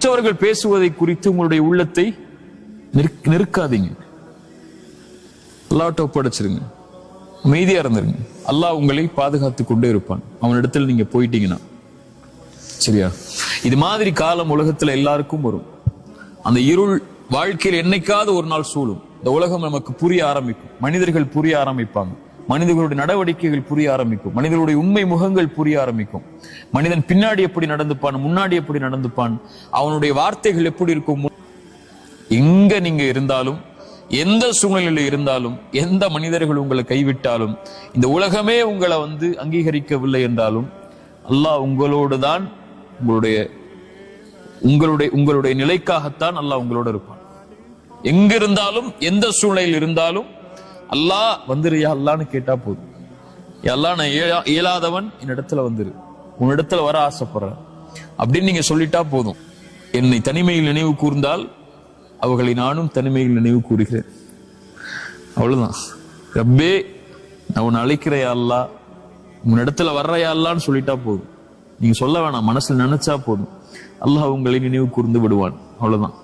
மற்றவர்கள் பேசுவதை குறித்து உங்களுடைய உள்ளத்தை நெருக்காதீங்க. அல்லாஹ்ட்ட ஒப்படைச்சிருங்க, அமைதியா இருந்துருங்க. அல்லாஹ் உங்களை பாதுகாத்துக் கொண்டே இருப்பான் அவனிடத்தில் நீங்க போயிட்டீங்கன்னா. சரியா? இது மாதிரி காலம் உலகத்துல எல்லாருக்கும் வரும். அந்த இருள் வாழ்க்கையில் என்னைக்காவது ஒரு நாள் சூழும். இந்த உலகம் நமக்கு புரிய ஆரம்பிக்கும், மனிதர்கள் புரிய ஆரம்பிப்பாங்க, மனிதர்களுடைய நடவடிக்கைகள் புரிய ஆரம்பிக்கும், மனிதர்களுடைய உண்மை முகங்கள் புரிய ஆரம்பிக்கும். மனிதன் பின்னாடி எப்படி நடந்துப்பான், முன்னாடி எப்படி நடந்துப்பான், அவனுடைய வார்த்தைகள் எப்படி இருக்கும். எங்க நீங்க இருந்தாலும், எந்த சூழ்நிலையில இருந்தாலும், எந்த மனிதர்கள் உங்களை கைவிட்டாலும், இந்த உலகமே உங்களை அங்கீகரிக்கவில்லை என்றாலும், அல்லாஹ் உங்களோடு தான், உங்களுடைய நிலைக்காகத்தான் அல்லாஹ் உங்களோட இருப்பான். எங்க இருந்தாலும், எந்த சூழ்நிலையில் இருந்தாலும் அல்லாஹ் வந்துரு யா அல்லான்னு கேட்டா போதும். யா அல்லாஹ் நான் இயலாதவன், என்னிடத்துல வந்துரு, உன்னிடத்துல வர ஆசைப்படுறேன் அப்படின்னு நீங்க சொல்லிட்டா போதும். என்னை தனிமையில் நினைவு கூர்ந்தால் அவர்களை நானும் தனிமையில் நினைவு கூறுகிறேன். அவ்வளவுதான். ரப்பே நான் உன்னை அழைக்கிற யா அல்லாஹ், உன்னிடத்துல வர்ற யா அல்லான்னு சொல்லிட்டா போதும். நீங்க சொல்ல வேணாம், மனசுல நினைச்சா போதும், அல்லாஹ் உங்களை நினைவு கூர்ந்து விடுவான். அவ்வளவுதான்.